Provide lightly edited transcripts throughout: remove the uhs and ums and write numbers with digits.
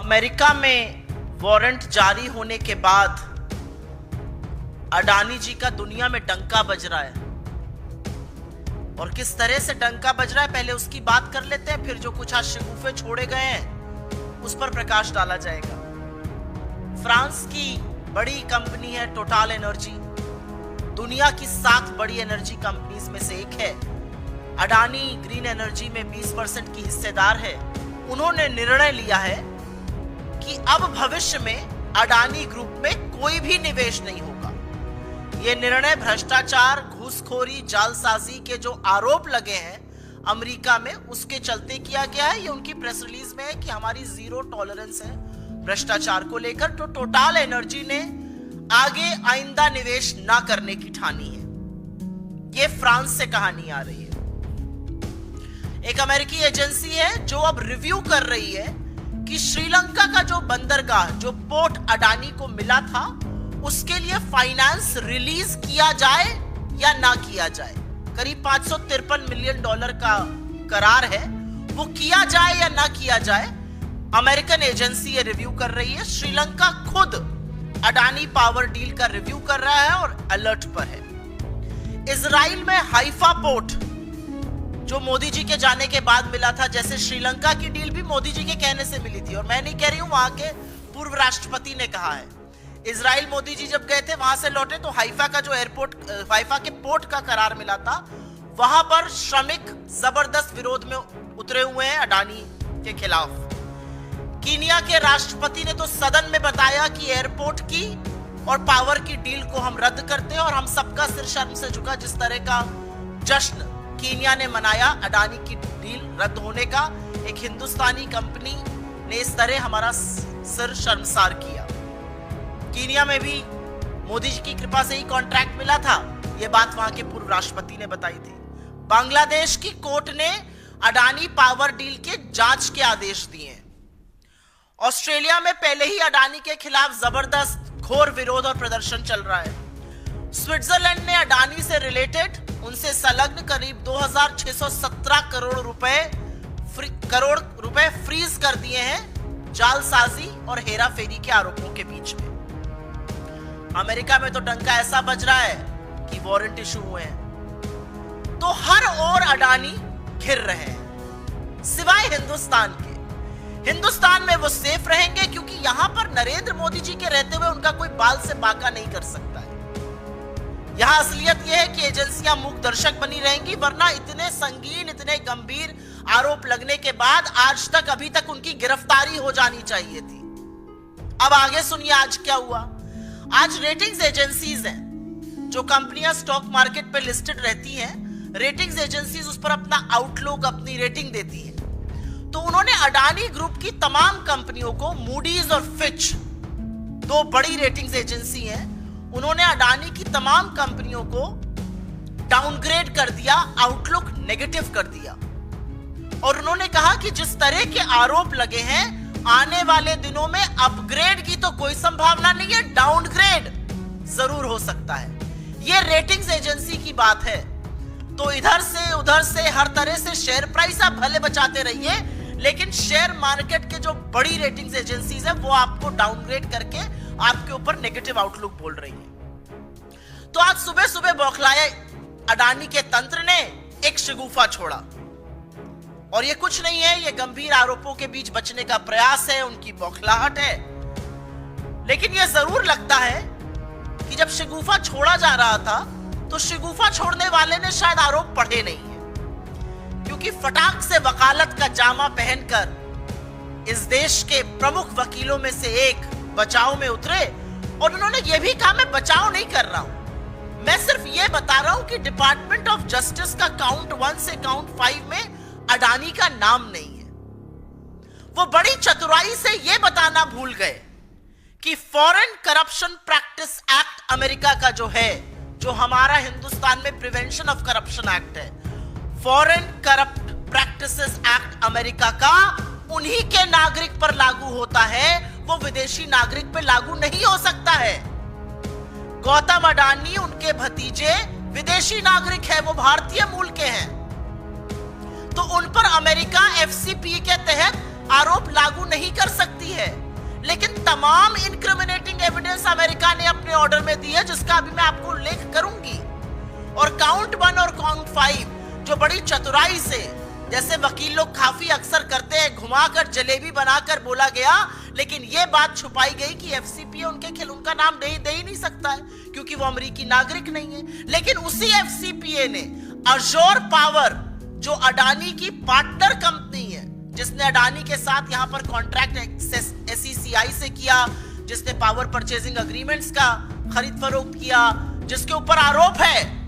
America में warrant जारी होने के बाद अडानी जी का दुनिया में डंका बज रहा है। और किस तरह से डंका बज रहा है पहले उसकी बात कर लेते हैं, फिर जो कुछ आज शगुफे छोड़े गए हैं उस पर प्रकाश डाला जाएगा। फ्रांस की बड़ी कंपनी है टोटल एनर्जी, दुनिया की 7 बड़ी एनर्जी कंपनीज में से एक है। अडानी ग्रीन एनर्जी में 20% की हिस्सेदार है। उन्होंने निर्णय लिया है कि अब भविष्य में अडानी ग्रुप में कोई भी निवेश नहीं होगा। यह निर्णय भ्रष्टाचार, घूसखोरी, जालसाजी के जो आरोप लगे हैं अमेरिका में, उसके चलते किया गया है। ये उनकी प्रेस रिलीज में है कि हमारी 0 टॉलरेंस है भ्रष्टाचार को लेकर। तो टोटल एनर्जी ने आगे आइंदा निवेश ना करने की ठानी है। यह फ्रांस से कहानी आ रही है। एक अमेरिकी एजेंसी है जो अब रिव्यू कर रही है कि श्रीलंका का जो बंदरगाह, जो पोर्ट अडानी को मिला था, उसके लिए फाइनेंस रिलीज किया जाए या ना किया जाए। करीब $553 मिलियन का करार है, वो किया जाए या ना किया जाए। अमेरिकन एजेंसी ये रिव्यू कर रही है। श्रीलंका खुद अडानी पावर डील का रिव्यू कर रहा है और अलर्ट पर है। इजराइल में हाइफा पोर्ट जो मोदी जी के जाने के बाद मिला था, जैसे श्रीलंका की डील भी मोदी जी के कहने से मिली थी। और मैं नहीं कह रही हूं, वहां के पूर्व राष्ट्रपति ने कहा है। इजराइल मोदी जी जब गए थे, वहां से लौटे तो हाइफा का जो एयरपोर्ट, हाइफा के पोर्ट का करार मिला था, वहां पर श्रमिक जबरदस्त विरोध में उतरे हुए हैं अडानी के खिलाफ। कीनिया के राष्ट्रपति ने तो सदन में बताया कि एयरपोर्ट की और पावर की डील को हम रद्द करते हैं, और हम सबका सिर शर्म से झुका। जिस तरह का जश्न कीनिया ने मनाया अडानी की डील रद्द होने का, एक हिंदुस्तानी कंपनी ने इस तरह हमारा सिर शर्मसार किया। कीनिया में भी मोदी जी की कृपा से ही कॉन्ट्रैक्ट मिला था, यह बात वहां के पूर्व राष्ट्रपति ने बताई थी। बांग्लादेश की कोर्ट ने अडानी पावर डील के जांच के आदेश दिए। ऑस्ट्रेलिया में पहले ही अडानी के खिलाफ जबरदस्त घोर विरोध और प्रदर्शन चल रहा है। स्विट्जरलैंड ने अडानी से रिलेटेड, उनसे संलग्न करीब 2617 करोड़ रुपए फ्रीज कर दिए हैं जालसाजी और हेराफेरी के आरोपों के बीच में। अमेरिका में तो डंका ऐसा बज रहा है कि वारंट इशू हुए हैं। तो हर ओर अडानी घिर रहे हैं, सिवाय हिंदुस्तान के। हिंदुस्तान में वो सेफ रहेंगे क्योंकि यहां पर नरेंद्र मोदी जी के रहते हुए उनका कोई बाल से बाका नहीं कर सकता है। यहां असलियत यह है कि एजेंसियां मूक दर्शक बनी रहेंगी, वरना इतने संगीन, इतने गंभीर आरोप लगने के बाद आज तक, अभी तक उनकी गिरफ्तारी हो जानी चाहिए थी। अब आगे सुनिए आज क्या हुआ। आज रेटिंग्स एजेंसीज हैं, जो कंपनियां स्टॉक मार्केट पे लिस्टेड रहती हैं, रेटिंग्स एजेंसीज उस पर अपना आउटलुक, अपनी रेटिंग देती हैं। तो उन्होंने अडानी ग्रुप की तमाम कंपनियों को, मूडीज और फिच, 2 बड़ी रेटिंग्स एजेंसी हैं, उन्होंने अडानी की तमाम कंपनियों को डाउनग्रेड कर दिया, आउटलुक नेगेटिव कर दिया। और उन्होंने कहा कि जिस तरह के आरोप लगे हैं, आने वाले दिनों में अपग्रेड की तो कोई संभावना नहीं है, डाउनग्रेड जरूर हो सकता है। यह रेटिंग्स एजेंसी की बात है। तो इधर से उधर से हर तरह से शेयर प्राइस आप भले बचाते रहिए, लेकिन शेयर मार्केट के जो बड़ी रेटिंग्स एजेंसीज है वो आपको डाउनग्रेड करके आपके ऊपर नेगेटिव आउटलुक बोल रही है। तो आज सुबह सुबह बौखलाए अडानी के तंत्र ने एक शगुफा छोड़ा। और ये कुछ नहीं है, ये गंभीर आरोपों के बीच बचने का प्रयास है, उनकी बौखलाहट है। लेकिन यह जरूर लगता है कि जब शगुफा छोड़ा जा रहा था तो शगुफा छोड़ने वाले ने शायद आरोप पढ़े नहीं है, क्योंकि फटाक से वकालत का जामा पहनकर इस देश के प्रमुख वकीलों में से एक बचाव में उतरे। और उन्होंने यह भी कहा, मैं बचाव नहीं कर रहा हूं, मैं सिर्फ यह बता रहा हूं कि डिपार्टमेंट ऑफ जस्टिस का काउंट 1 से काउंट 5 में अडानी का नाम नहीं है। वो बड़ी चतुराई से यह बताना भूल गए कि foreign corruption practice act America का जो है, जो हमारा हिंदुस्तान में प्रिवेंशन ऑफ करप्शन एक्ट है, foreign corrupt practices act America का उन्हीं के नागरिक पर लागू होता है, वो विदेशी नागरिक पर लागू नहीं हो सकता है। गौतम अडानी, उनके भतीजे विदेशी नागरिक है, वो भारतीय मूल के हैं, तो उन पर अमेरिका एफसीपी के तहत आरोप लागू नहीं कर सकती है, लेकिन तमाम इनक्रिमिनेटिंग एविडेंस अमेरिका ने अपने ऑर्डर में दी है, जिसका अभी मैं आपको उल्लेख करूंगी। और काउंट 1 और काउंट 5 जो बड़ी चतुराई से, जैसे वकील लोग काफी अक्सर करते हैं, घुमाकर जलेबी बनाकर बोला गया, लेकिन यह बात छुपाई गई कि एफसीपीए उनके खिलाफ उनका नाम दे ही नहीं सकता है, क्योंकि वो अमेरिकी नागरिक नहीं है। लेकिन उसी एफसीपीए ने अजोर पावर, जो अडानी की पार्टनर कंपनी है, जिसने अडानी के साथ यहां पर कॉन्ट्रैक्ट एसईसीआई से किया, जिसने पावर परचेजिंग एग्रीमेंट्स का खरीद फरोख्त किया, जिसके ऊपर आरोप है,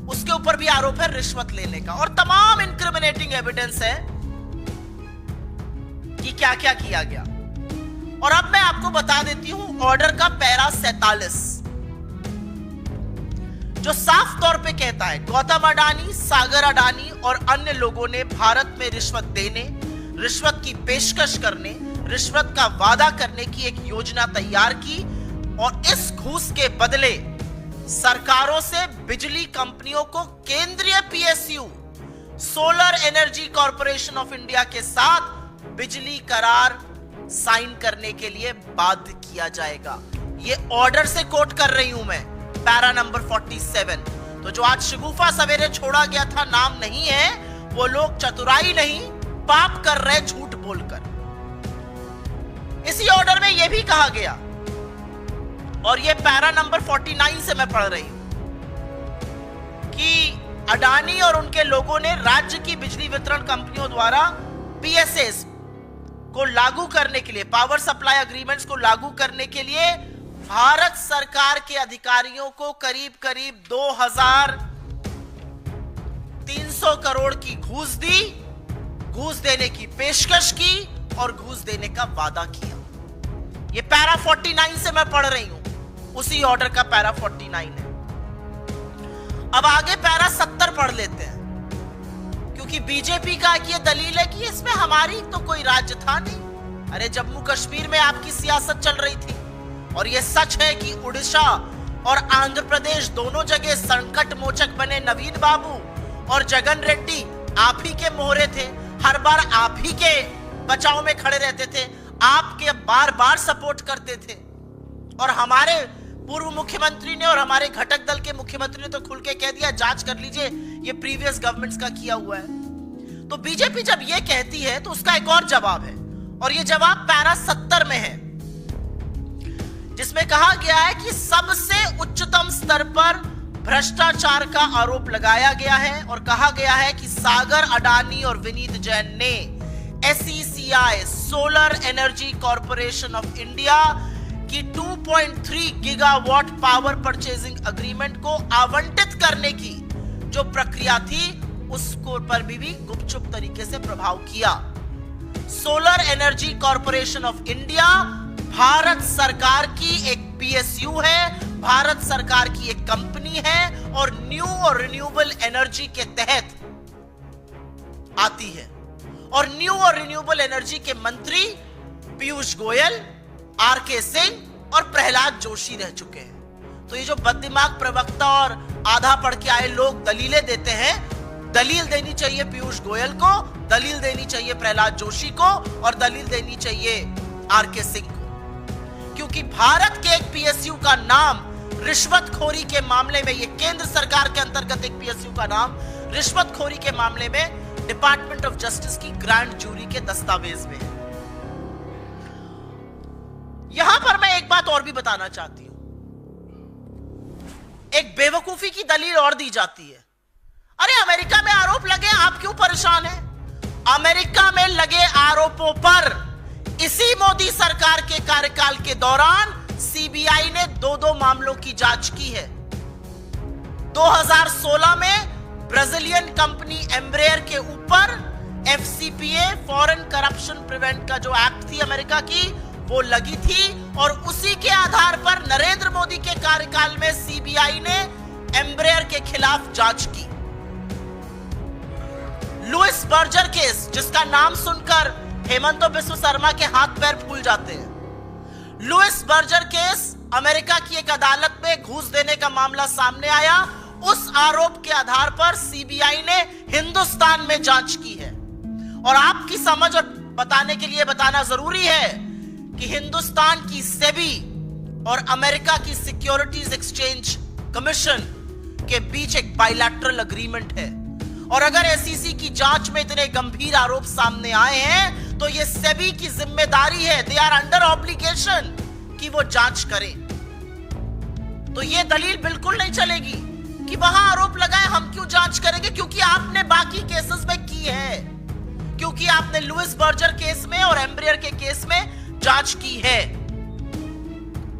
उसके ऊपर भी आरोप है रिश्वत लेने का। और तमाम इनक्रिमिनेटिंग एविडेंस है कि क्या क्या किया गया। और अब मैं आपको बता देती हूं ऑर्डर का पैरा 47, जो साफ तौर पे कहता है गौतम अडानी, सागर अडानी और अन्य लोगों ने भारत में रिश्वत देने, रिश्वत की पेशकश करने, रिश्वत का वादा करने की एक योजना तैयार की और इस घूस के बदले सरकारों से बिजली कंपनियों को केंद्रीय PSU solar energy corporation of India के साथ बिजली करार साइन करने के लिए बाध्य किया जाएगा। यह ऑर्डर से कोट कर रही हूं मैं, पैरा नंबर 47। तो जो आज शगुफा सवेरे छोड़ा गया था, नाम नहीं है, वो लोग चतुराई नहीं, पाप कर रहे झूठ बोलकर। इसी ऑर्डर में यह भी कहा गया, और ये पैरा नंबर 49 से मैं पढ़ रही हूं, कि अडानी और उनके लोगों ने राज्य की बिजली वितरण कंपनियों द्वारा पीएसएस को लागू करने के लिए, पावर सप्लाई एग्रीमेंट्स को लागू करने के लिए भारत सरकार के अधिकारियों को करीब करीब 2300 करोड़ की घूस दी, घूस देने की पेशकश की और घूस देने का वादा किया। ये पैरा 49 से मैं पढ़ रही हूं, उसी ऑर्डर का पैरा 49 है। अब आगे पैरा 70 पढ़ लेते हैं, क्योंकि बीजेपी का ये दलील है कि इसमें हमारी तो कोई राज्य था नहीं। अरे जम्मू कश्मीर में आपकी सियासत चल रही थी, और यह सच है कि उड़ीसा और आंध्र प्रदेश दोनों जगह संकट मोचक बने नवीन बाबू और जगन रेड्डी आप ही के मोहरे थे, हर बार आप ही के बचाव में खड़े रहते थे, आपके बार बार सपोर्ट करते थे। और हमारे पूर्व मुख्यमंत्री ने और हमारे घटक दल के मुख्यमंत्री ने तो खुल के कह दिया, जांच कर लीजिए, ये प्रीवियस गवर्नमेंट्स का किया हुआ है। तो बीजेपी जब ये कहती है तो उसका एक और जवाब है, और ये जवाब पैरा 70 में है, जिसमें कहा गया है कि सबसे उच्चतम स्तर पर भ्रष्टाचार का आरोप लगाया गया है, और कहा गया है कि सागर अडानी और विनीत जैन ने SECI solar energy corporation of India की 2.3 गीगावाट पावर परचेजिंग एग्रीमेंट को आवंटित करने की जो प्रक्रिया थी, उसको पर भी गुपचुप तरीके से प्रभाव किया। Solar energy corporation of India Bharat सरकार की एक पीएसयू है, भारत सरकार की एक कंपनी है, और न्यू और रिन्यूएबल एनर्जी के तहत आती है। और न्यू और रिन्यूएबल एनर्जी के मंत्री पीयूष गोयल, आरके सिंह और प्रहलाद जोशी रह चुके हैं। तो ये जो बददिमाग प्रवक्ता और आधा पढ़ के आए लोग दलीलें देते हैं, दलील देनी चाहिए पीयूष गोयल को, दलील देनी चाहिए प्रहलाद जोशी को, और दलील देनी चाहिए आरके सिंह को, क्योंकि भारत के एक पीएसयू का नाम रिश्वतखोरी के मामले में, ये केंद्र सरकार के अंतर्गत एक पीएसयू का नाम रिश्वतखोरी के मामले में डिपार्टमेंट ऑफ जस्टिस की ग्रैंड जूरी के दस्तावेज में है। यहां पर मैं एक बात और भी बताना चाहती हूं, एक बेवकूफी की दलील और दी जाती है। अरे अमेरिका में आरोप लगे, आप क्यों परेशान हैं? अमेरिका में लगे आरोपों पर इसी मोदी सरकार के कार्यकाल के दौरान सीबीआई ने 2 मामलों की जांच की है। 2016 में ब्राजीलियन कंपनी एम्ब्रेयर के ऊपर एफसीपीए फॉरेन करप्शन प्रिवेंट का जो एक्ट थी अमेरिका की, वो लगी थी, और उसी के आधार पर नरेंद्र मोदी के कार्यकाल में सीबीआई ने एम्ब्रेयर के खिलाफ जांच की। लुइस बर्जर केस, जिसका नाम सुनकर हेमंत बिस्व शर्मा के हाथ पैर फूल जाते हैं। लुइस बर्जर केस, अमेरिका की एक अदालत में घूस देने का मामला सामने आया, उस आरोप के आधार पर सीबीआई ने हिंदुस्तान में जांच की है। और आपकी समझ और बताने के लिए बताना जरूरी है कि हिंदुस्तान की सेबी और अमेरिका की सिक्योरिटीज एक्सचेंज कमीशन के बीच एक बायलैटरल एग्रीमेंट है। और अगर एसईसी की जांच में इतने गंभीर आरोप सामने आए हैं तो यह सेबी की जिम्मेदारी है, दे आर अंडर ऑब्लिगेशन कि वो जांच करें। तो यह दलील बिल्कुल नहीं चलेगी कि वहां आरोप लगाए हम क्यों जांच करेंगे, क्योंकि आपने बाकी केसेस में की है, क्योंकि आपने लुइस बर्जर केस में और एम्ब्रियर के केस में जांच की है।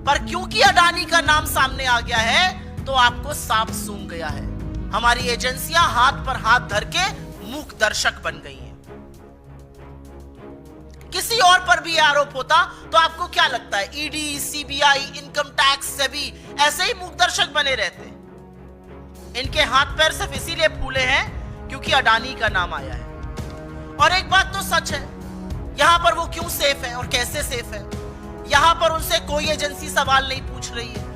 पर क्योंकि अडानी का नाम सामने आ गया है तो आपको सांप सूंघ गया है। हमारी एजेंसियां हाथ पर हाथ धर के मूक दर्शक बन गई हैं। किसी और पर भी आरोप होता तो आपको क्या लगता है, ED, CBI, income tax, SEBI ऐसे ही मूक दर्शक बने रहते? इनके हाथ पैर सिर्फ इसीलिए फूले हैं क्योंकि अडानी का नाम आया है। और एक बात तो सच है, यहां पर वो क्यों सेफ है और कैसे सेफ है, यहां पर उनसे कोई एजेंसी सवाल नहीं पूछ रही है।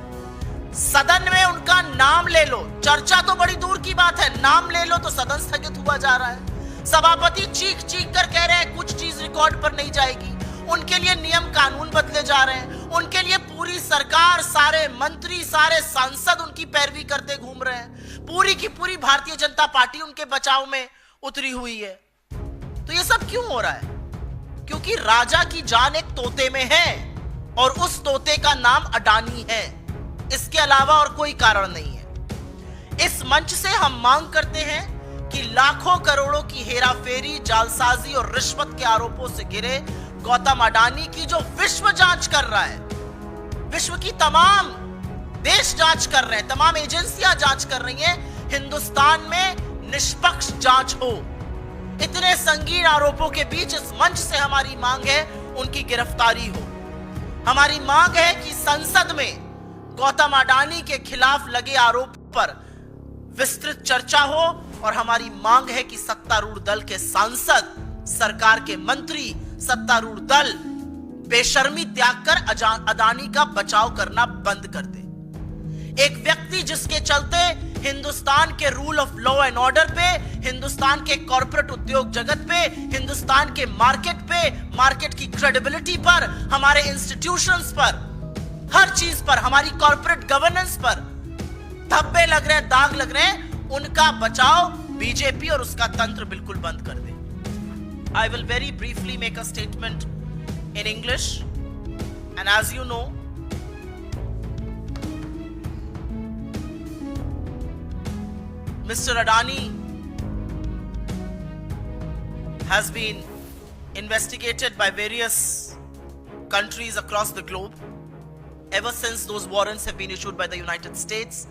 सदन में उनका नाम ले लो, चर्चा तो बड़ी दूर की बात है, नाम ले लो तो सदन स्थगित हुआ जा रहा है। सभापति चीख चीख कर कह रहे हैं कुछ चीज रिकॉर्ड पर नहीं जाएगी। उनके लिए नियम कानून बदले जा रहे हैं, उनके लिए पूरी सरकार, सारे मंत्री, सारे सांसद उनकी पैरवी करते घूम रहे हैं। पूरी की पूरी भारतीय जनता पार्टी उनके बचाव में उतरी हुई है। तो ये सब क्यों हो रहा है? क्योंकि राजा की जान एक तोते में है और उस तोते का नाम अडानी है। इसके अलावा और कोई कारण नहीं है। इस मंच से हम मांग करते हैं कि लाखों करोड़ों की हेराफेरी, जालसाजी और रिश्वत के आरोपों से घिरे गौतम अडानी की जो विश्व जांच कर रहा है, विश्व की तमाम देश जांच कर रहे हैं, तमाम एजेंसियां जांच कर रही हैं, हिंदुस्तान में निष्पक्ष जांच हो। इतने संगीन आरोपों के बीच इस मंच से हमारी मांग है उनकी गिरफ्तारी हो। हमारी मांग है कि संसद में गौतम अडानी के खिलाफ लगे आरोप पर विस्तृत चर्चा हो और हमारी मांग है कि सत्तारूढ़ दल के सांसद, सरकार के मंत्री, सत्तारूढ़ दल बेशर्मी त्याग कर अडानी का बचाव करना बंद कर दे। एक व्यक्ति जिसके चलते हिंदुस्तान के rule of law and order पे, हिंदुस्तान के कॉर्पोरेट उद्योग जगत पे, हिंदुस्तान के मार्केट पे, मार्केट की क्रेडिबिलिटी पर, हमारे इंस्टीट्यूशंस पर, हर चीज पर, हमारी कॉर्पोरेट गवर्नेंस पर धब्बे लग रहे हैं, दाग लग रहे हैं, उनका बचाव बीजेपी और उसका तंत्र बिल्कुल बंद कर दे। I will very briefly make a statement in English, and as you know, Mr. Adani has been investigated by various countries across the globe ever since those warrants have been issued by the United States.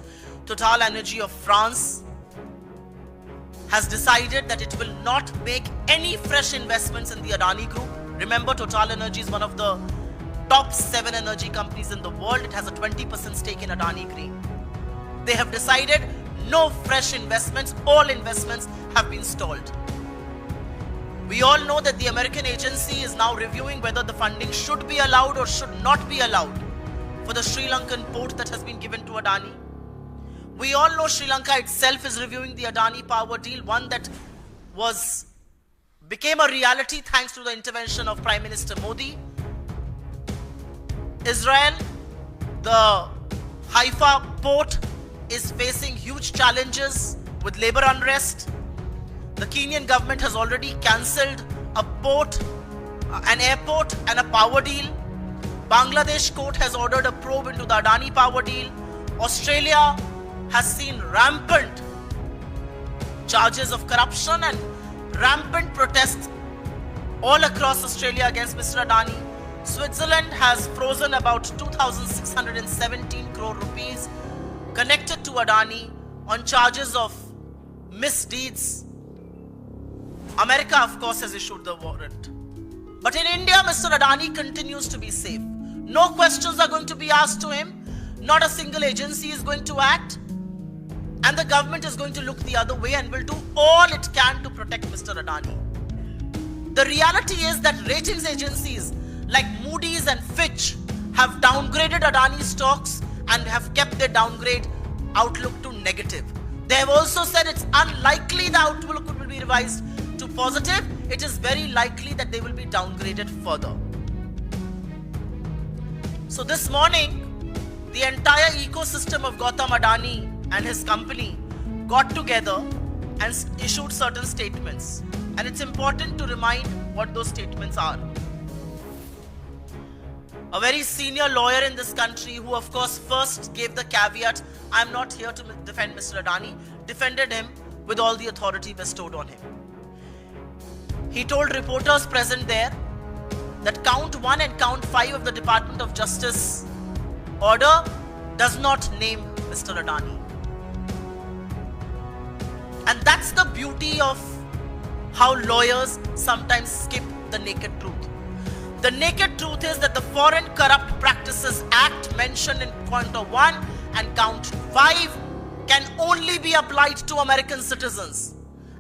Total Energy of France has decided that it will not make any fresh investments in the Adani Group. Remember, Total Energy is one of the top 7 energy companies in the world. It has a 20% stake in Adani Green. They have decided no fresh investments, all investments have been stalled. We all know that the American agency is now reviewing whether the funding should be allowed or should not be allowed for the Sri Lankan port that has been given to Adani. We all know Sri Lanka itself is reviewing the Adani power deal, one that became a reality thanks to the intervention of Prime Minister Modi. Israel, the Haifa port is facing huge challenges with labor unrest. The Kenyan government has already cancelled a port, an airport and a power deal. Bangladesh court has ordered a probe into the Adani power deal. Australia has seen rampant charges of corruption and rampant protests all across Australia against Mr. Adani. Switzerland has frozen about 2,617 crore rupees connected to Adani on charges of misdeeds. America, of course, has issued the warrant. But in India, Mr. Adani continues to be safe. No questions are going to be asked to him. Not a single agency is going to act. And the government is going to look the other way and will do all it can to protect Mr. Adani. The reality is that ratings agencies like Moody's and Fitch have downgraded Adani stocks and have kept their downgrade outlook to negative. They have also said it's unlikely the outlook will be revised to positive it is very likely that they will be downgraded further. So this morning, the entire ecosystem of Gautam Adani and his company got together and issued certain statements. And it's important to remind what those statements are. A very senior lawyer in this country, who of course first gave the caveat, I'm not here to defend Mr. Adani, defended him with all the authority bestowed on him. He told reporters present there that count 1 and count 5 of the Department of Justice order does not name Mr. Adani. And that's the beauty of how lawyers sometimes skip the naked truth. The naked truth is that the Foreign Corrupt Practices Act mentioned in count 1 and count 5 can only be applied to American citizens.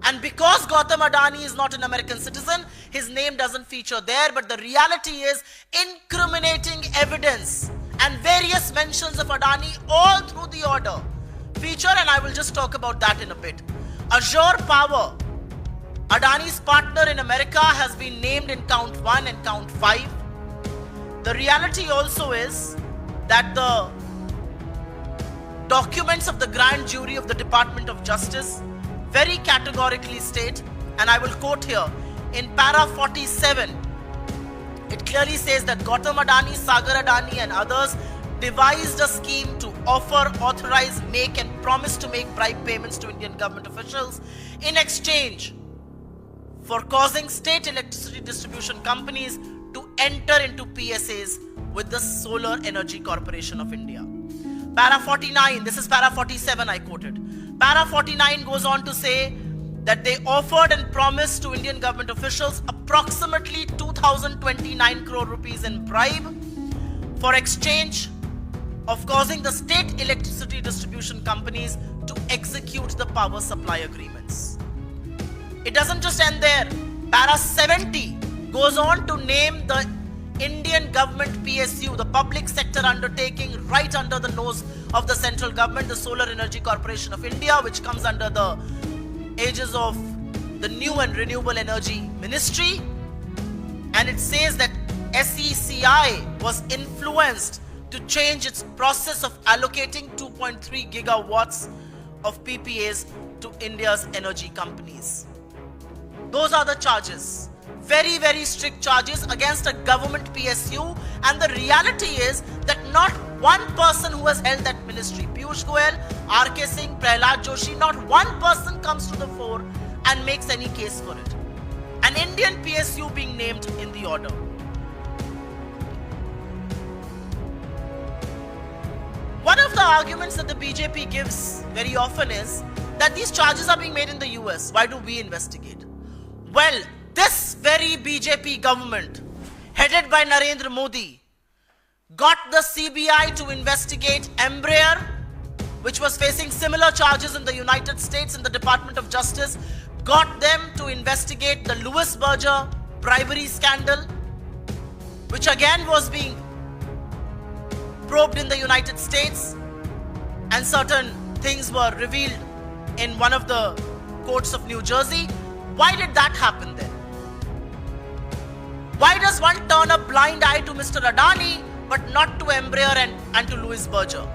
And because Gautam Adani is not an American citizen, his name doesn't feature there, but the reality is incriminating evidence and various mentions of Adani all through the order feature, and I will just talk about that in a bit. Azure Power, Adani's partner in America, has been named in count 1 and count 5. The reality also is that the documents of the grand jury of the Department of Justice very categorically state, and I will quote here, in para 47, it clearly says that Gautam Adani, Sagar Adani and others devised a scheme to offer, authorize, make and promise to make bribe payments to Indian government officials in exchange for causing state electricity distribution companies to enter into PSAs with the Solar Energy Corporation of India. Para 49, this is para 47 I quoted. Para 49 goes on to say that they offered and promised to Indian government officials approximately 2029 crore rupees in bribe for exchange of causing the state electricity distribution companies to execute the power supply agreements. It doesn't just end there. Para 70 goes on to name the Indian government PSU, the public sector undertaking right under the nose of the central government, the Solar Energy Corporation of India, which comes under the aegis of the New and Renewable Energy Ministry. And it says that SECI was influenced to change its process of allocating 2.3 gigawatts of PPAs to India's energy companies. Those are the charges. Very, very strict charges against a government PSU, and the reality is that not one person who has held that ministry, Piyush Goyal, R.K. Singh, Prahlad Joshi, not one person comes to the fore and makes any case for it. An Indian PSU being named in the order. One of the arguments that the BJP gives very often is that these charges are being made in the US. Why do we investigate? Well, this very BJP government, headed by Narendra Modi, got the CBI to investigate Embraer, which was facing similar charges in the United States in the Department of Justice, got them to investigate the Louis Berger bribery scandal, which again was being probed in the United States, and certain things were revealed in one of the courts of New Jersey. Why did that happen then? Why does one turn a blind eye to Mr. Adani but not to Embraer and to Louis Berger?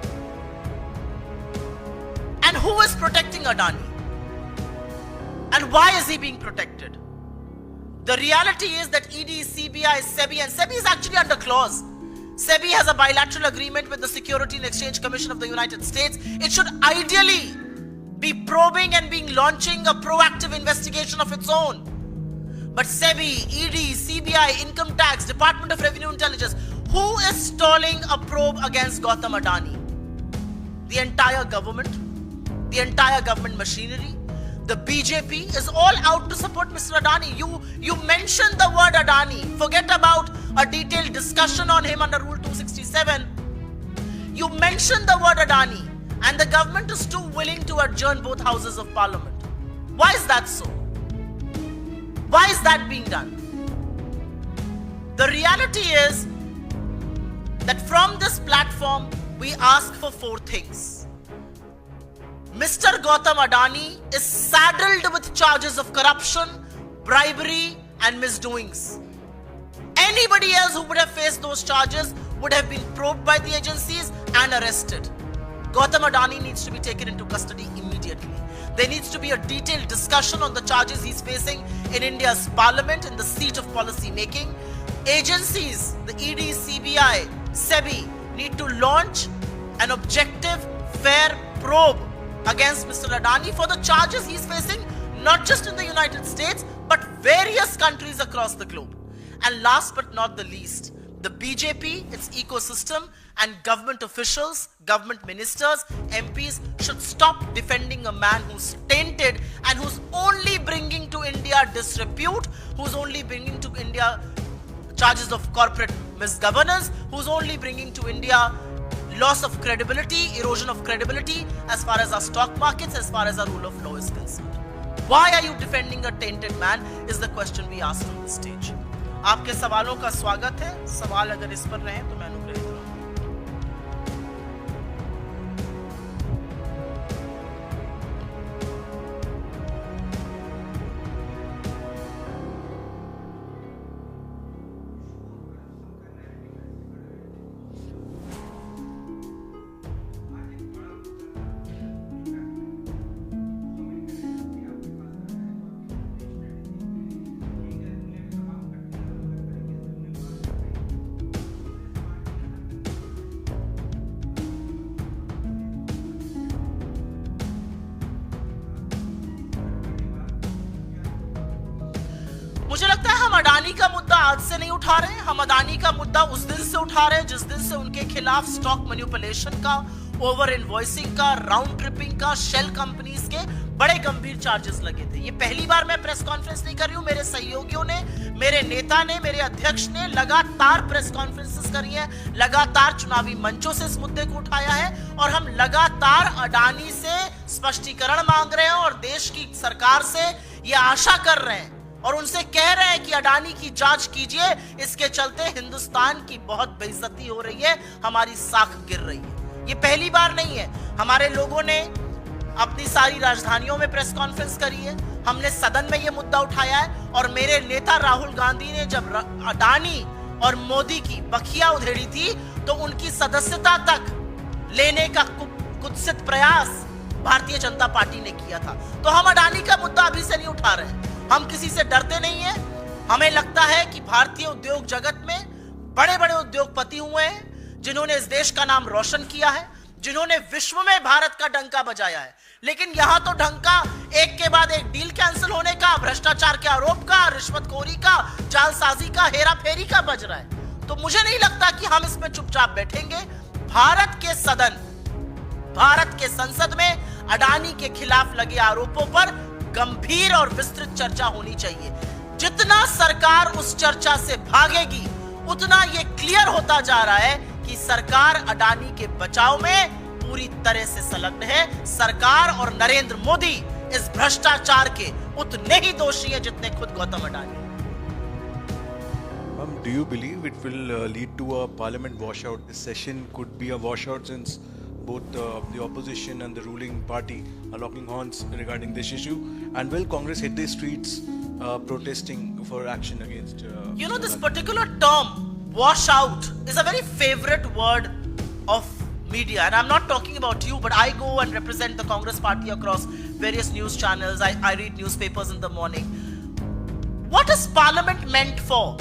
And who is protecting Adani? And why is he being protected? The reality is that ED, CBI, SEBI, and SEBI is actually under clause. SEBI has a bilateral agreement with the Security and Exchange Commission of the United States. It should ideally be probing and being launching a proactive investigation of its own. But SEBI, ED, CBI, Income Tax, Department of Revenue Intelligence, who is stalling a probe against Gautam Adani? The entire government, the entire government machinery. The BJP is all out to support Mr. Adani. You mentioned the word Adani. Forget about a detailed discussion on him under Rule 267. You mentioned the word Adani, and the government is too willing to adjourn both houses of parliament. Why is that so? Why is that being done? The reality is that from this platform, we ask for 4 things. Mr. Gautam Adani is saddled with charges of corruption, bribery and misdoings. Anybody else who would have faced those charges would have been probed by the agencies and arrested. Gautam Adani needs to be taken into custody immediately. There needs to be a detailed discussion on the charges he's facing in India's parliament, in the seat of policy making. Agencies, the ED, CBI, SEBI, need to launch an objective, fair probe against Mr. Adani for the charges he's facing, not just in the United States, but various countries across the globe. And last but not the least, the BJP, its ecosystem, and government officials, government ministers, MPs should stop defending a man who's tainted and who's only bringing to India disrepute, who's only bringing to India charges of corporate misgovernance, who's only bringing to India loss of credibility, erosion of credibility as far as our stock markets, as far as our rule of law is concerned. Why are you defending a tainted man is the question we asked on the stage. आपके सवालों का स्वागत है. सवाल अगर इस पर रहे तो मैं अनुग्रहित रहूंगा. मुझे लगता है हम अडानी का मुद्दा आज से नहीं उठा रहे हैं. हम अडानी का मुद्दा उस दिन से उठा रहे हैं जिस दिन से उनके खिलाफ स्टॉक मैनिपुलेशन का, ओवर इनवॉइसिंग का, राउंड ट्रिपिंग का, शेल कंपनीज के बड़े गंभीर चार्जेस लगे थे. ये पहली बार मैं प्रेस कॉन्फ्रेंस नहीं कर रही हूं. मेरे सहयोगियों ने, मेरे नेता ने, मेरे अध्यक्ष ने लगातार प्रेस कॉन्फ्रेंसेस करी हैं, लगातार चुनावी मंचों से इस मुद्दे को उठाया है और हम लगातार अडानी से स्पष्टीकरण मांग रहे हैं और देश की सरकार से ये आशा कर रहे हैं और उनसे कह रहे हैं कि अडानी की जांच कीजिए. इसके चलते हिंदुस्तान की बहुत बेइज्जती हो रही है, हमारी साख गिर रही है. ये पहली बार नहीं है. हमारे लोगों ने अपनी सारी राजधानियों में प्रेस कॉन्फ्रेंस करी है, हमने सदन में ये मुद्दा उठाया है और मेरे नेता राहुल गांधी ने जब अडानी और मोदी की बखिया उधेड़ी थी तो उनकी सदस्यता तक लेने का कुत्सित प्रयास भारतीय जनता पार्टी ने किया था. तो हम अडानी का मुद्दा अभी से नहीं उठा रहे हैं. हम किसी से डरते नहीं हैं. हमें लगता है कि भारतीय उद्योग जगत में बड़े बड़े उद्योगपति हुए हैं जिन्होंने इस देश का नाम रोशन किया है, जिन्होंने विश्व में भारत का डंका बजाया है. लेकिन यहां तो डंका एक के बाद एक डील कैंसिल होने का, भ्रष्टाचार के आरोप का, रिश्वतखोरी का, जालसाजी का, हेरा फेरी का बज रहा है. तो मुझे नहीं लगता कि हम इसमें चुपचाप बैठेंगे. भारत के सदन, भारत के संसद में अडानी के खिलाफ लगे आरोपों पर गंभीर और विस्तृत चर्चा होनी चाहिए. जितना सरकार उस चर्चा से भागेगी उतना यह क्लियर होता जा रहा है कि सरकार अडानी के बचाव में पूरी तरह से संलग्न है. सरकार और नरेंद्र मोदी इस भ्रष्टाचार के उतने ही दोषी हैं जितने खुद Gautam Adani. Do you believe it will lead to a parliament washout? This session could be a washout since both the opposition and the ruling party are locking horns regarding this issue. And will Congress hit the streets protesting for action against... this particular term, washout, is a very favorite word of media. And I'm not talking about you, but I go and represent the Congress party across various news channels. I read newspapers in the morning. What is Parliament meant for?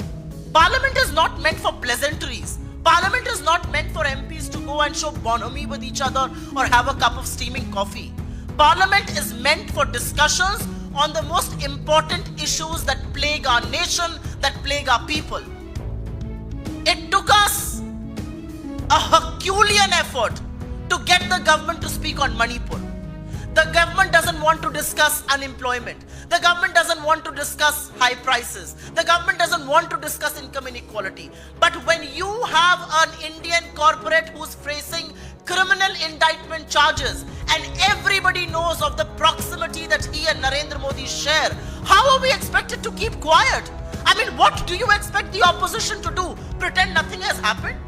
Parliament is not meant for pleasantries. Parliament is not meant for MPs to go and show bonhomie with each other or have a cup of steaming coffee. Parliament is meant for discussions on the most important issues that plague our nation, that plague our people. It took us a Herculean effort to get the government to speak on Manipur. The government doesn't want to discuss unemployment. The government doesn't want to discuss high prices. The government doesn't want to discuss income inequality. But when you have an Indian corporate who's facing criminal indictment charges and everybody knows of the proximity that he and Narendra Modi share, how are we expected to keep quiet? I mean, what do you expect the opposition to do? Pretend nothing has happened?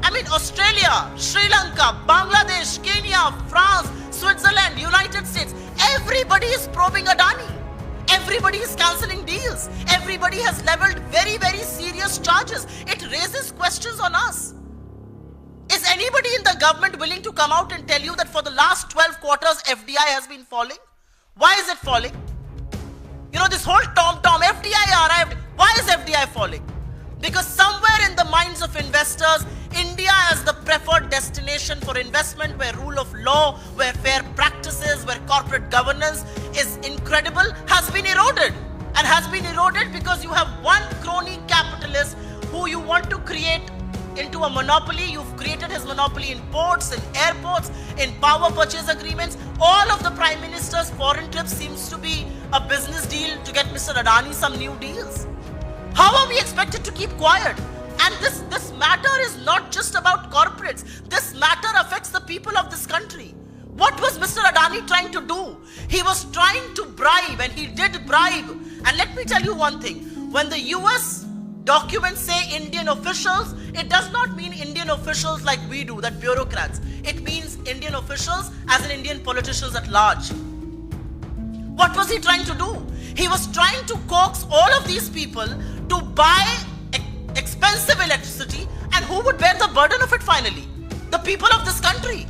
I mean, Australia, Sri Lanka, Bangladesh, Kenya, France, Switzerland, United States, everybody is probing Adani. Everybody is cancelling deals. Everybody has leveled very, very serious charges. It raises questions on us. Is anybody in the government willing to come out and tell you that for the last 12 quarters FDI has been falling? Why is it falling? You know, this whole tom-tom, FDI arrived. Why is FDI falling? Because somewhere in the minds of investors, India as the preferred destination for investment, where rule of law, where fair practices, where corporate governance is incredible, has been eroded. And has been eroded because you have one crony capitalist who you want to create into a monopoly. You've created his monopoly in ports, in airports, in power purchase agreements. All of the Prime Minister's foreign trips seems to be a business deal to get Mr. Adani some new deals. How are we expected to keep quiet? And this matter is not just about corporates. This matter affects the people of this country. What was Mr. Adani trying to do? He was trying to bribe, and he did bribe. And let me tell you one thing. When the US documents say Indian officials, it does not mean Indian officials like we do, that bureaucrats. It means Indian officials as in Indian politicians at large. What was he trying to do? He was trying to coax all of these people to buy expensive electricity, and who would bear the burden of it finally? The people of this country.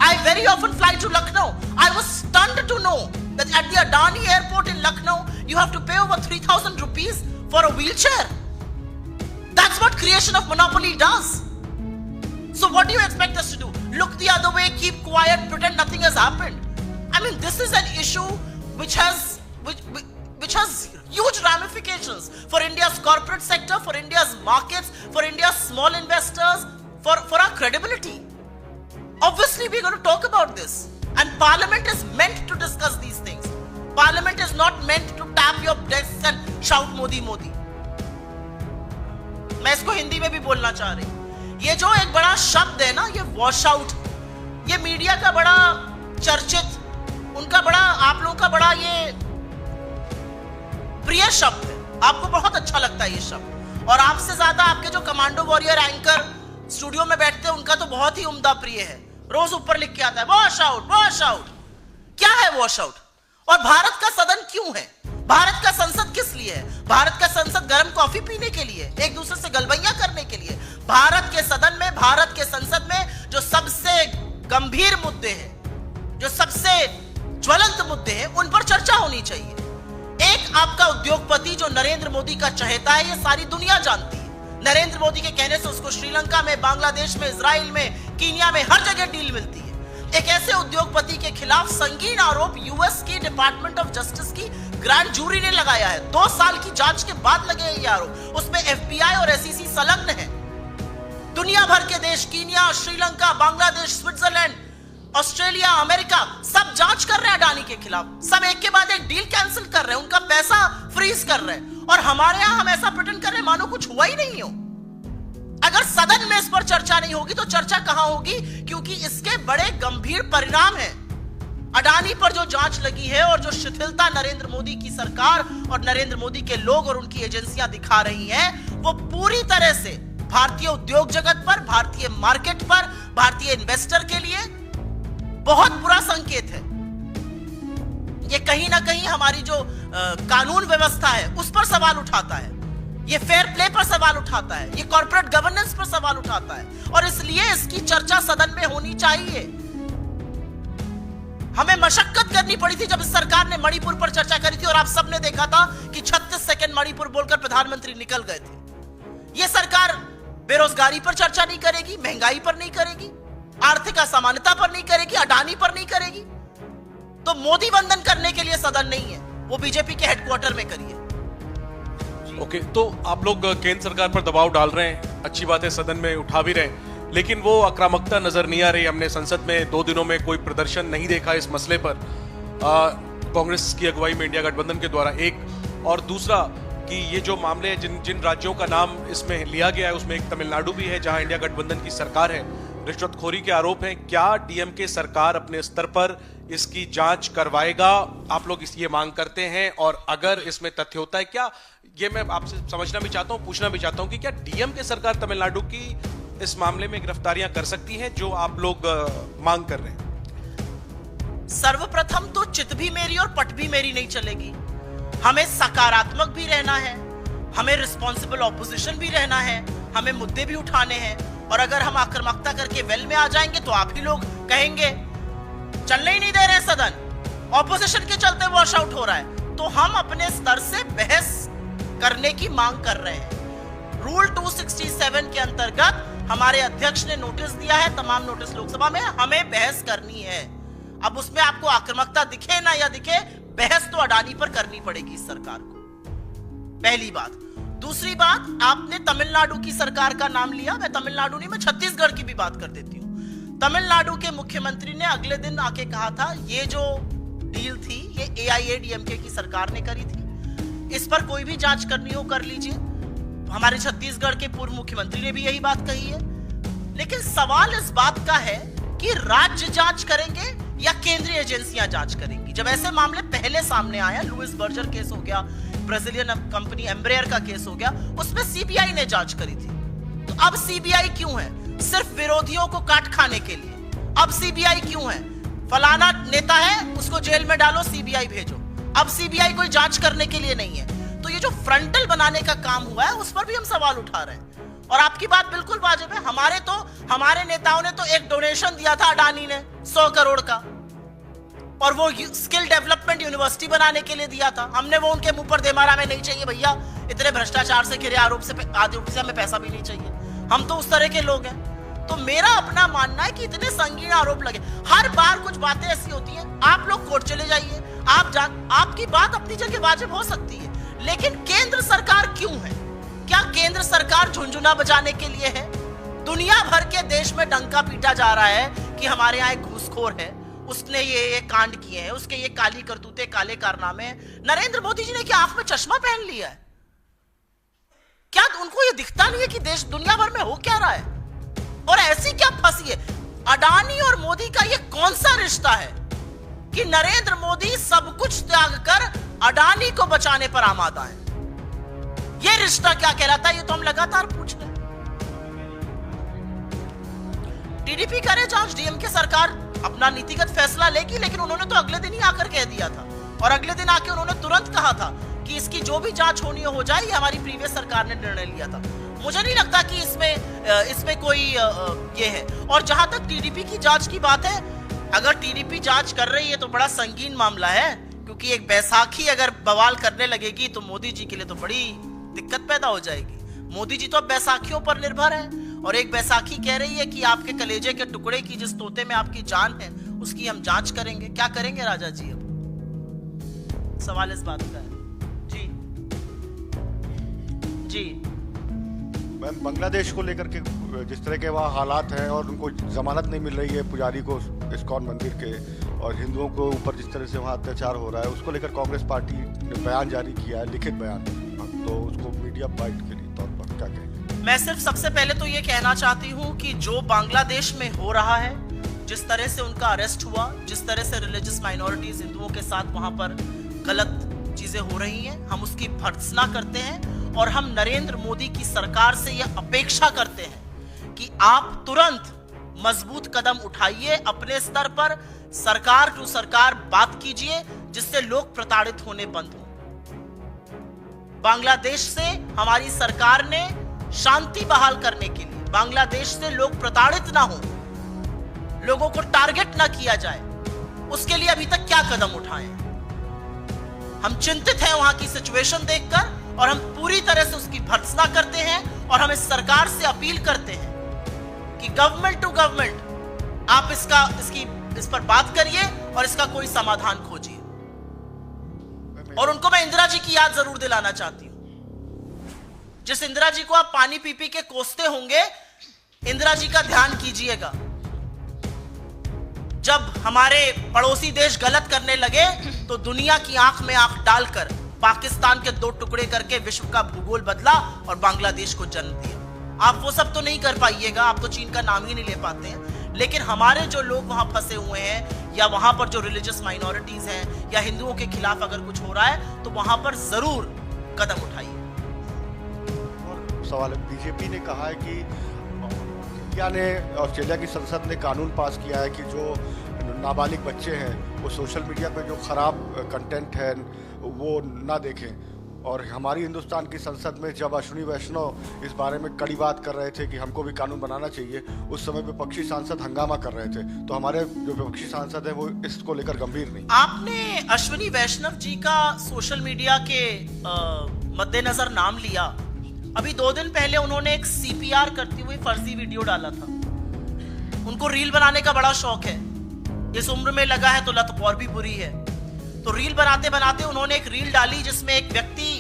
I very often fly to Lucknow. I was stunned to know that at the Adani airport in Lucknow, you have to pay over 3,000 rupees for a wheelchair. That's what creation of monopoly does. So what do you expect us to do? Look the other way, keep quiet, pretend nothing has happened? I mean, this is an issue which has huge ramifications for India's corporate sector, for India's markets, for India's small investors, for our credibility. Obviously, we're going to talk about this. And Parliament is meant to discuss these things. Parliament is not meant to tap your desks and shout Modi, Modi. मैं इसको हिंदी में भी बोलना चाह रही हूं. ये जो एक बड़ा शब्द है ना, ये वॉश आउट, ये मीडिया का बड़ा चर्चित, उनका बड़ा, आप लोगों का बड़ा ये प्रिय शब्द है. आपको बहुत अच्छा लगता है ये शब्द, और आपसे ज्यादा आपके जो कमांडो वॉरियर एंकर स्टूडियो में बैठते हैं उनका तो बहुत ही उम्दा प्रिय है. रोज ऊपर लिख के आता है वॉश आउट, वॉश आउट. क्या है वॉश आउट? और भारत का सदन क्यों है? भारत का संसद किस लिए है? भारत का संसद गर्म कॉफी पीने के लिए, एक दूसरे से गलबैया करने के लिए? भारत के सदन में, भारत के संसद में जो सबसे गंभीर मुद्दे हैं, जो सबसे ज्वलंत मुद्दे हैं, उन पर चर्चा होनी चाहिए. एक आपका उद्योगपति जो नरेंद्र मोदी का चहेता है, ये सारी दुनिया जानती है. नरेंद्र मोदी के कहने से उसको श्रीलंका में, बांग्लादेश में, इजराइल में, कीनिया में हर जगह डील मिलती है. एक ऐसे उद्योगपति के खिलाफ संगीन आरोप यूएस की डिपार्टमेंट ऑफ जस्टिस की ग्रैंड जूरी ने लगाया है. 2 साल की जांच के बाद लगे हैं ये आरोप. उसमें एफबीआई और एसईसी संलग्न है. दुनिया भर के देश, Kenya, Sri Lanka, Bangladesh, Switzerland, Australia, America, सब जांच कर रहे हैं अडानी के खिलाफ. सब एक के बाद एक डील कैंसिल कर रहे हैं, उनका पैसा फ्रीज कर रहे हैं. और हमारे यहां हम ऐसा प्रिटेंड कर रहे हैं मानो कुछ हुआ ही नहीं हो. अगर सदन में इस पर चर्चा नहीं होगी तो चर्चा कहां होगी? क्योंकि इसके बड़े गंभीर परिणाम हैं. अडानी पर जो जांच लगी है और जो शिथिलता नरेंद्र मोदी की सरकार और नरेंद्र मोदी के लोग और उनकी एजेंसियां दिखा रही हैं, वो पूरी तरह से भारतीय उद्योग जगत पर, भारतीय मार्केट पर, भारतीय इन्वेस्टर के लिए बहुत बुरा संकेत है. ये कहीं ना कहीं हमारी जो कानून व्यवस्था है उस पर सवाल उठाता है. ये फेयर प्ले पर सवाल उठाता है. ये कॉर्पोरेट गवर्नेंस पर सवाल उठाता है. और इसलिए इसकी चर्चा सदन में होनी चाहिए. हमें मशक्कत करनी पड़ी थी जब इस सरकार ने मणिपुर पर चर्चा करी थी, और आप सबने देखा था कि 36 सेकंड मणिपुर बोलकर प्रधानमंत्री निकल गए थे. यह सरकार बेरोजगारी पर चर्चा नहीं करेगी, महंगाई पर नहीं करेगी, आर्थिक असमानता पर नहीं करेगी, अडानी पर नहीं करेगी. तो मोदी वंदन करने के लिए सदन नहीं है, वो बीजेपी के हेडक्वार्टर में करिए. ओके, तो आप लोग केंद्र सरकार पर दबाव डाल रहे हैं, अच्छी बात है, सदन में उठा भी रहे हैं, लेकिन वो आक्रामकता नजर नहीं आ रही. हमने संसद में 2 दिनों में कोई प्रदर्शन नहीं देखा इस मसले पर, कांग्रेस की अगुवाई में इंडिया गठबंधन के द्वारा. एक और दूसरा कि ये जो मामले जिन राज्यों का नाम इसमें लिया गया है उसमें एक तमिलनाडु भी है जहां इंडिया गठबंधन की सरकार है. रिश्वतखोरी के आरोप हैं. क्या डीएमके सरकार अपने स्तर पर इसकी जांच करवाएगा? आप लोग ये मांग करते हैं, और अगर इसमें तथ्य होता है, क्या ये मैं आपसे समझना भी चाहता हूं, पूछना भी चाहता हूं कि क्या डीएमके सरकार तमिलनाडु की इस मामले में गिरफ्तारियां कर सकती हैं जो आप लोग मांग कर रहे हैं? सर्वप्रथम तो चित भी मेरी और पट भी मेरी नहीं चलेगी। हमें सकारात्मक भी रहना है, हमें रिस्पॉन्सिबल ऑपोजिशन भी रहना है, हमें मुद्दे भी उठाने हैं। और अगर हम आक्रामकता करके वेल में आ जाएंगे तो आप ही लोग कहेंगे चलने ही नहीं दे रहे सदन, ऑपोजिशन के चलते वॉश आउट हो रहा है। तो हम अपने स्तर से बहस करने की मांग कर रहे हैं। रूल 267 के अंतर्गत हमारे अध्यक्ष ने नोटिस दिया है, तमाम नोटिस लोकसभा में, हमें बहस करनी है। अब उसमें आपको आक्रामकता दिखे ना या दिखे, बहस तो अडानी पर करनी पड़ेगी इस सरकार को, पहली बात। दूसरी बात, आपने तमिलनाडु की सरकार का नाम लिया, मैं तमिलनाडु नहीं, मैं छत्तीसगढ़ की भी बात कर देती हूं। तमिलनाडु के मुख्यमंत्री ने अगले दिन आके कहा था ये जो डील थी ये AIADMK की सरकार ने करी थी, इस पर कोई भी जांच करनी हो कर लीजिए। हमारे छत्तीसगढ़ के पूर्व मुख्यमंत्री ने भी यही बात कही है। लेकिन सवाल इस बात का है कि राज्य जांच करेंगे या केंद्रीय एजेंसियां जांच करेंगी। जब ऐसे मामले पहले सामने आया, लुइस बर्जर केस हो गया, ब्राजीलियन कंपनी एम्ब्रेयर का केस हो गया, उसमें CBI ने जांच करी थी। तो अब CBI क्यों है? सिर्फ विरोधियों को काट खाने के लिए। अब CBI क्यों है? फलाना नेता है उसको जेल में डालो, CBI भेजो। अब CBI कोई जांच करने के लिए नहीं है। तो ये जो फ्रंटल बनाने का काम हुआ है उस पर भी हम सवाल उठा रहे हैं। और आपकी बात बिल्कुल वाजिब है। हमारे नेताओं ने तो एक डोनेशन दिया था अडानी ने 100 करोड़ का, और वो स्किल डेवलपमेंट यूनिवर्सिटी बनाने के लिए दिया था। हमने वो उनके मुंह पर दे मारा, हमें नहीं चाहिए भैया, इतने भ्रष्टाचार से घिरे आरोप से हमें पैसा भी नहीं चाहिए। हम तो उस तरह के लोग हैं। तो मेरा अपना मानना है कि इतने संगीन आरोप लगे, हर बार कुछ बातें ऐसी होती हैं। आप लोग कोर्ट चले जाइए, आपकी बात अपनी जगह वाजिब हो सकती है, लेकिन केंद्र सरकार क्यों है? क्या केंद्र सरकार झुंझुना बजाने के लिए है? दुनिया भर के देश में डंका पीटा जा रहा है कि हमारे यहाँ एक घूसखोर है, उसने ये कांड किए हैं, उसके ये काली करतूते, काले कारनामे हैं। नरेंद्र मोदी जी ने क्या आंख में चश्मा पहन लिया है? क्या उनको ये दिखता नहीं है कि देश दुनिया भर में हो क्या रहा है? और ऐसी क्या फंसी है? अडानी और मोदी का ये कौन सा रिश्ता है कि नरेंद्र मोदी सब कुछ त्याग कर अडानी को बचाने पर आमादा है? ये रिश्ता क्या कहलाता है? ये तो हम लगातार पूछ रहे हैं। टीडीपी करे जांच, DMK सरकार अपना नीतिगत फैसला लेगी, लेकिन उन्होंने तो अगले दिन ही आकर कह दिया था, और अगले दिन आके उन्होंने तुरंत कहा था कि इसकी जो भी जांच होनी हो जाए, ये हमारी प्रीवियस सरकार ने निर्णय लिया था। मुझे नहीं लगता कि इसमें कोई ये है। और जहां तक टीडीपी की जांच की बात है, अगर टीडीपी जांच कर रही है तो बड़ा संगीन मामला है, क्योंकि एक बैसाखी अगर बवाल करने लगेगी तो मोदी जी के लिए तो बड़ी दिक्कत पैदा हो जाएगी। मोदी जी तो अब बैसाखियों पर निर्भर है, और एक बैसाखी कह रही है कि आपके कलेजे के टुकड़े की, जिस तोते में आपकी जान है, उसकी हम जांच करेंगे। क्या करेंगे राजा जी? अब सवाल इस बात का है। जी मैम, बांग्लादेश को लेकर के जिस तरह के वहाँ हालात हैं और उनको जमानत नहीं मिल रही है पुजारी को इस्कॉन मंदिर के, और हिंदुओं को ऊपर जिस तरह से वहाँ अत्याचार हो रहा है, उसको लेकर कांग्रेस पार्टी ने बयान जारी किया है, लिखित बयान। तो उसको मीडिया बाइट के लिए तौर पर क्या कहेंगे? मैं सिर्फ सबसे पहले तो ये कहना चाहती हूँ कि जो बांग्लादेश में हो रहा है, जिस तरह से उनका अरेस्ट हुआ, जिस तरह से रिलीजियस माइनॉरिटीज हिंदुओं के साथ वहां पर गलत चीजें हो रही हैं, हम उसकी भर्त्सना करते हैं। और हम नरेंद्र मोदी की सरकार से यह अपेक्षा करते हैं कि आप तुरंत मजबूत कदम उठाइए, अपने स्तर पर सरकार टू सरकार बात कीजिए, जिससे लोग प्रताड़ित होने बंद हो। बांग्लादेश से हमारी सरकार ने शांति बहाल करने के लिए, बांग्लादेश से लोग प्रताड़ित ना हो, लोगों को टारगेट ना किया जाए, उसके लिए अभी तक क्या कदम उठाए? हम चिंतित हैं वहां की सिचुएशन देखकर, और हम पूरी तरह से उसकी भर्त्सना करते हैं। और हम इस सरकार से अपील करते हैं कि गवर्नमेंट टू गवर्नमेंट आप इस पर बात करिए और इसका कोई समाधान खोजिए। और उनको मैं इंदिरा जी की याद जरूर दिलाना चाहती हूं। जिस इंदिरा जी को आप पानी पी पी के कोसते होंगे, इंदिरा जी का ध्यान कीजिएगा। जब हमारे पड़ोसी देश गलत करने लगे तो दुनिया की आंख में आंख डालकर पाकिस्तान के 2 टुकड़े करके विश्व का भूगोल बदला और बांग्लादेश को जन्म दिया। आप वो सब तो नहीं कर पाइएगा, आप तो चीन का नाम ही नहीं ले पाते हैं, लेकिन हमारे जो लोग वहां फंसे हुए हैं, या वहां पर जो रिलीजियस माइनॉरिटीज हैं, या हिंदुओं के खिलाफ अगर कुछ हो रहा है, तो वहां पर जरूर कदम उठाइए। और सवाल है, बीजेपी ने कहा है कि इंडिया ने, ऑस्ट्रेलिया की संसद ने कानून पास किया है कि जो नाबालिग बच्चे हैं वो सोशल मीडिया पे जो ख़राब कंटेंट है वो ना देखें। और हमारी हिंदुस्तान की संसद में जब अश्विनी वैष्णव इस बारे में कड़ी बात कर रहे थे कि हमको भी कानून बनाना चाहिए, उस समय विपक्षी सांसद हंगामा कर रहे थे। तो हमारे जो विपक्षी सांसद हैं वो इसको लेकर गंभीर नहीं। आपने अश्विनी वैष्णव जी का सोशल मीडिया के मद्देनजर नाम लिया। अभी 2 दिन पहले उन्होंने एक CPR करती हुई फर्जी वीडियो डाला था। उनको रील बनाने का बड़ा शौक है, इस उम्र में लगा है तो लत और भी बुरी है। तो रील बनाते बनाते उन्होंने एक रील डाली जिसमें एक व्यक्ति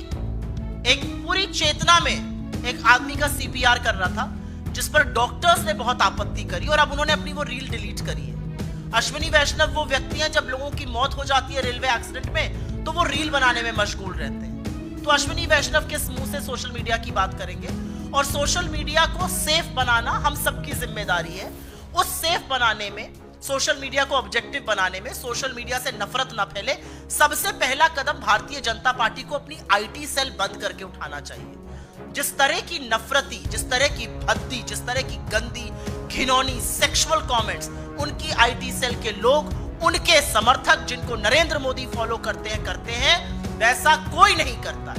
एक पूरी चेतना में एक आदमी का CPR कर रहा था, जिस पर डॉक्टर्स ने बहुत आपत्ति करी और अब उन्होंने अपनी वो रील डिलीट करी है। अश्विनी वैष्णव वो व्यक्ति हैं, जब लोगों की मौत हो जाती है रेलवे एक्सीडेंट में तो वो रील बनाने में मशगूल रहते हैं। तो अश्विनी वैष्णव के मुंह से सोशल मीडिया की बात करेंगे और सोशल मीडिया को सेफ बनाना हम सबकी जिम्मेदारी है। उस सेफ बनाने में, सोशल मीडिया को ऑब्जेक्टिव बनाने में, सोशल मीडिया से नफरत ना फैले, सबसे पहला कदम भारतीय जनता पार्टी को अपनी IT सेल बंद करके उठाना चाहिए। जिस तरह की नफरती, जिस तरह की भद्दी, जिस तरह की गंदी, घिनौनी सेक्सुअल कमेंट्स उनकी IT सेल के लोग, उनके समर्थक जिनको नरेंद्र मोदी फॉलो करते हैं, वैसा कोई नहीं करता।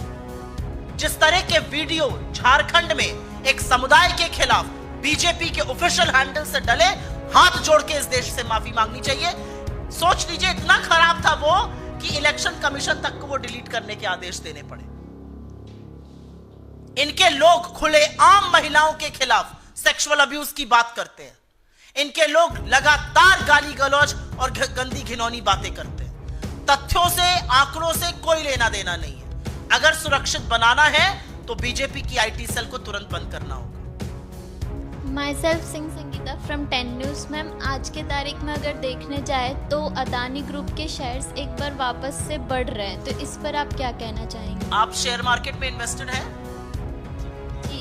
जिस तरह के वीडियो झारखंड में एक समुदाय के खिलाफ बीजेपी के ऑफिशियल हैंडल से डले, हाथ जोड़ के इस देश से माफी मांगनी चाहिए। सोच लीजिए इतना खराब था वो कि इलेक्शन कमीशन तक को वो डिलीट करने के आदेश देने पड़े। इनके लोग खुले आम महिलाओं के खिलाफ सेक्सुअल अब्यूज की बात करते हैं। इनके लोग लगातार गाली गलौज और गंदी घिनौनी बातें करते हैं। तथ्यों से, आंकड़ों से कोई लेना देना नहीं है। अगर सुरक्षित बनाना है तो बीजेपी की IT सेल को तुरंत बंद करना होगा। My self Singh Sangeeta from 10 news. Ma'am, आज के तारीख में अगर देखने जाए तो अदानी ग्रुप के शेयर्स एक बार वापस से बढ़ रहे हैं, तो इस पर आप क्या कहना चाहेंगे? आप शेयर मार्केट में इन्वेस्टेड हैं? जी।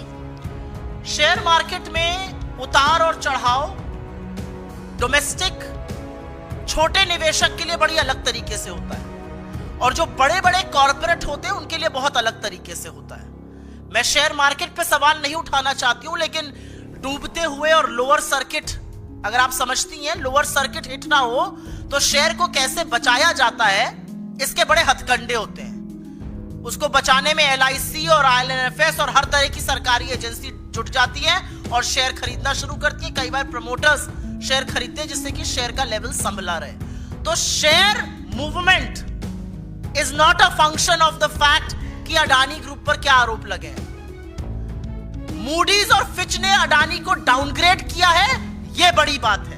शेयर मार्केट में उतार और चढ़ाव डोमेस्टिक छोटे निवेशक के लिए बड़ी अलग तरीके से होता है और जो बड़े बड़े कॉर्पोरेट होते हैं उनके लिए बहुत अलग तरीके से होता है। मैं शेयर मार्केट पे सवाल नहीं उठाना चाहती हूं, लेकिन डूबते हुए और लोअर सर्किट, अगर आप समझती हैं लोअर सर्किट हिट ना हो तो शेयर को कैसे बचाया जाता है, इसके बड़े हथकंडे होते हैं। उसको बचाने में LIC और IL&FS और हर तरह की सरकारी एजेंसी जुट जाती है और शेयर खरीदना शुरू करती है। कई बार प्रमोटर्स शेयर खरीदते हैं जिससे कि शेयर का लेवल संभला रहे। तो share movement is not a function of the fact कि अडानी ग्रुप पर क्या आरोप लगे हैं। मूडीज और फिच ने अडानी को डाउनग्रेड किया है, यह बड़ी बात है।